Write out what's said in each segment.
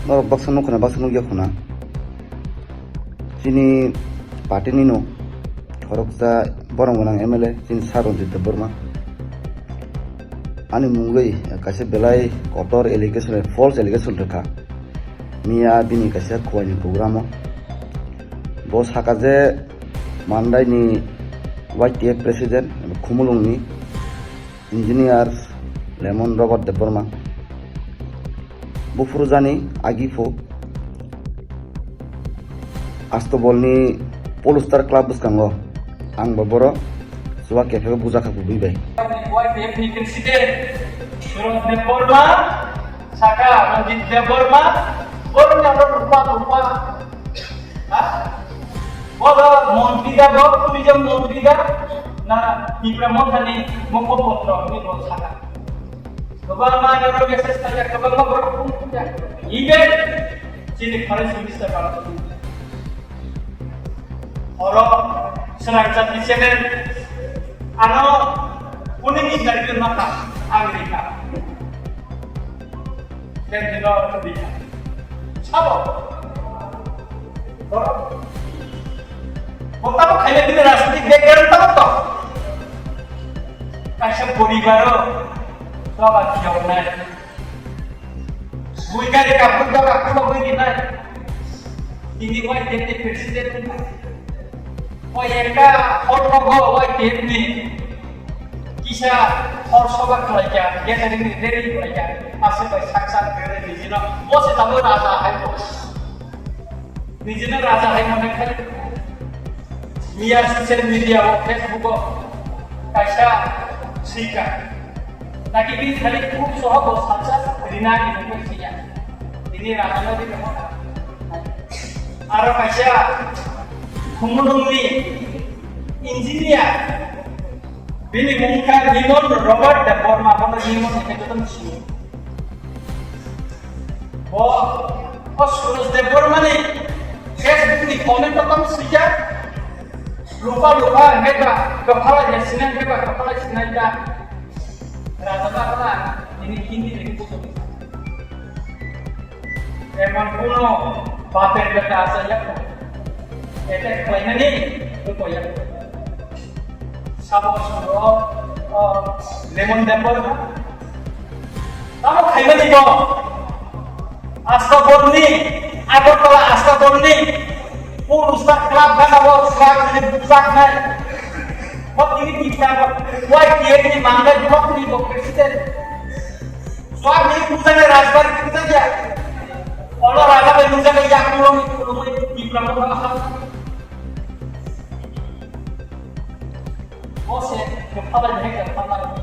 norok baksa nukuna baksa nukya khuna chini party nino khoroksa borong gonang MLA chini Saronjit Debborma ani mungoi kaisa belai kotor allegation false allegation rekha mia bini kaisa khwani programo bo sakaje mandai ni YTF president khumulungni engineer Lemon Robert Debborma Bufuruzani Agifo Astobolni Polustar Club Buskango Ang Baboro Suwa Kefe Buzaka Bubibai YTF ni presiden Surat Debborma Saka Ranjit Debborma Borong yang lupa Bodo Montri da Bodo Tulijam Montri da Na Hibramon Hani Mokopotro Ini Bodo Saka Kebal mana orang biasa saja kebal mana berpung saja. Even sini kalian bisa kalau orang serangkat di sini, kuning dari mata Amerika dan juga Amerika. Siapa? Orang, kota apa kaya di rasmi dekat tahu? Kasih bodi baru. Selamat jauh naik. Bukan di kampung jauh aku mau naik. Ini jadi presiden. Mereka orang ini kisah orang kerja. Dia dari kerja. Asal saksan kerja di sini. Mesti tahu rasa hai. Di sini rasa hai mana kan? Mia sosial media, Facebook, kasih sikat. Lagi ini kali खूप सोहब साचा रिना इनोवेशनया ini rasanya di mana ara kaisa khumulungni engineer bini mungkar Lemon Robert Debborma kono Lemon itu sih Suraj Debborma ni Facebook ni komen sih lupa mereka kepala jasinan mereka kepala jasinan rata-rata ini Hindi dari putus. Emang kuno paper berita saja. Itu kelainan ini, lupa ya. Sama suruh Lemon Debborma. Kamu kailan itu? Astaghfirullah, aku telah astaghfirullah. Pulusan klub kan awak sekarang ini busak nih. Kok ini kita YTF ini mangga juga nih presiden. Soal ini pusatnya Rajbar itu saja. Kalau raja bermusyawarah yang belum di belakang apa? Oh sih, kepala mereka kepala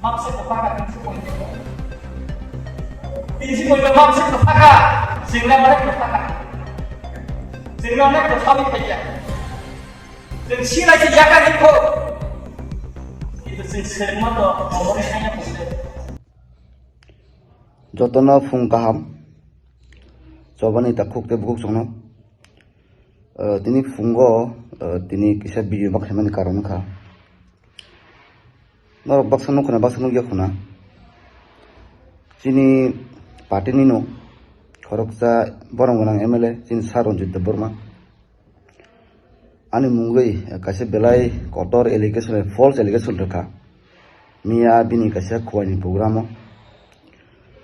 maksud kepala itu poin itu. Ini poin maksud kepala, sehingga mereka kepala, sehingga mereka kepala saja. Dan sila sejakan itu semua tuh omongnya pusat. Jotona fung kaham Cobani takuk te bukuk sono tini fungo tini kisah video bak samani karon ka norok baksa nukuna baksa nukya khuna chini party nino khoroksa borong gonang MLA chini Saronjit Debborma ani mungoi kaisa belai kotor allegation false allegation rekha mia bini kaisa khwani programo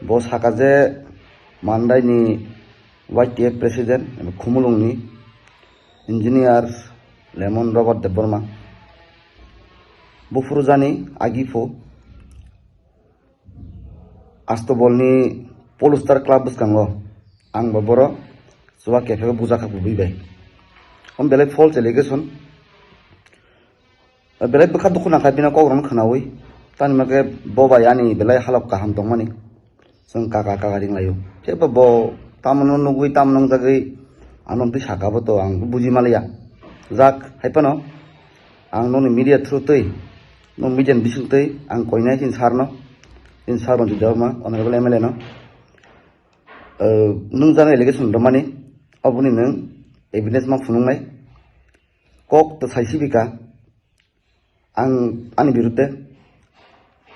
bo sakaje mandai ni YTF president khumulungni engineer Lemon Robert Debborma Bufuruzani Agifo Astobolni Polustar Club Buskango Ang Baboro Suwa Kefe Buzaka Bubibai belai false allegation belai bekat dukun angkat bina kau orang kenawi tan mereka bawa yani belai halap kaham tong mani seng kakak ding layu siapa bawa taman nunggu taman nung jagai anom tu saka beto ang buji malia zak hai pano ang noni media through tui nong mijen bisung tui ang koinai sin Saronjit Debborma honorable MLA no nung jangai allegation domani abuni nung evidence mak funungnai kok to saisibika ani birutte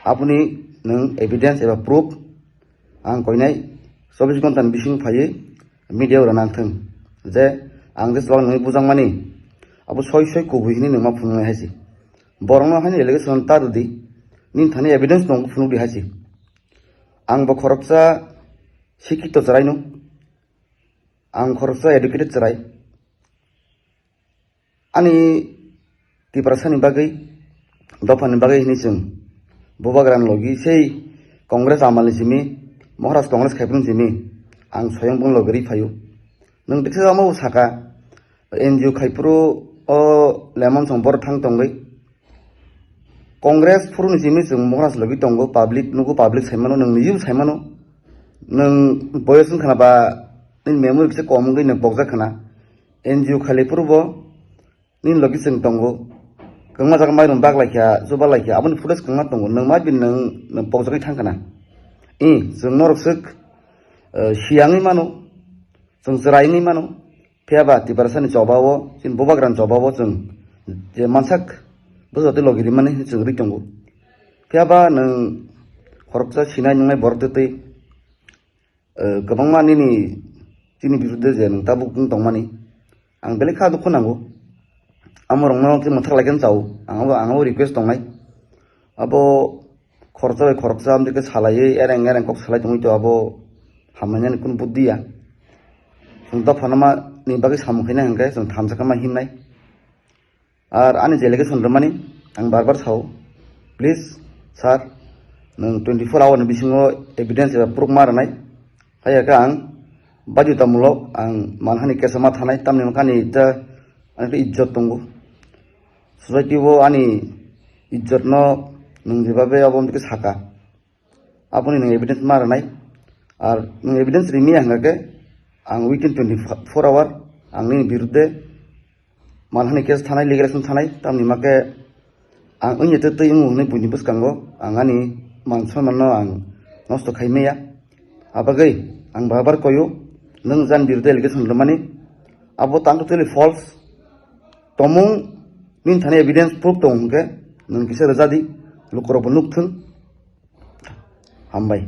apuni nung evidence eba proof ang koinai 24 घन्टानि बिसिं फायै मिडियायाव नांथों जे आं जेसेबां नोंनि बुजांमानि आबो सय कुबुहिनि नोंमा फुनुंनाय हायसि बरंनो हानि एलिगेसन तारुदि निन थानि एभिडेन्स दं फुनुदि हायसि आंबो खरकसा शिक्षित जरायनो आं खरकसा एडुकेटेड जराय आंनि तिप्रासानि बागै दफानि बागै हिनि जों बबाग्रान लगी sei Congress amali simi Maharashtra Congress khaipun simi ang soyang bung logri phayu nung diksa ama usaka NGO khaipuru o lemon sombor thang tongai Congress furun simi jung Maharashtra logi tongo public saimano nung niyu saimano nung boyosun khana ba nin memory bise komungai nung bokja khana NGO khaipuru bo nin logi jung tongo kengma jaga mai rong bag laikya joba laikya aboni fudes kengma tongo nung ma bin nung bokjagai thangkana जों नरसक सियांगै मानो जों जरायङै मानो फेयाबा तिबारसानि जबावो जों बबाग्रान जबावो जों जे मानसाक बोजोते लगिरि माने जों रितंगो फेयाबा नों खरकसा सिनाय नुनाय बरदते गोबां मानिनि जोंनि बिरुद्धे जे नों दा बुं दंमानि आं बेलेग खादु खोनांगौ आमरंनो के मोथार लायगोन जाव आंबो रिक्वेस्ट दंनाय आबो खरकसा आमदिके सालायै एरें कक सालाय दंलै तो आबो हामनायनि कुन बुद्धिया जों दा फानामा नि बागै सामुखैना हंगे जों थामसाका मा हिमनाय आर आनि जेलेगेसन रमानि आं बार साव प्लिज सार नों 24 आवर नि बिसिङाव एभिडेन्स एबा प्रुफ मारनाय हायाका आं बाध्यतामूलक आं मानहानि केसा मा थानाय तामनि माखानि दा आंनि इज्जत दंगो ससाइटियाव आनि इज्जत न नों जेबाबे आबो आमदिके साका आबोनि नों एभिडेन्स मारनाय आर नों एभिडेन्स रिमि हंगाके आं विदिन 24 आवर आंनि बिरुद्धे मानहानि केस थानाय लिगेलेसन थानाय तामनि माके आं उन्यते तै उन्नै बुनि बुसकांगो आं आनि मान सन्मान आं नष्ट खाइमेया आबागै आं बार कयो नों जान बिरुद्धे एलिगेसन रमानि आबो तांतो तेलि फल्स तमुं निन थानाय एभिडेन्स प्रुफ दं हंगे नों किसे रजादि लुकरबो नुकथों हामबाय।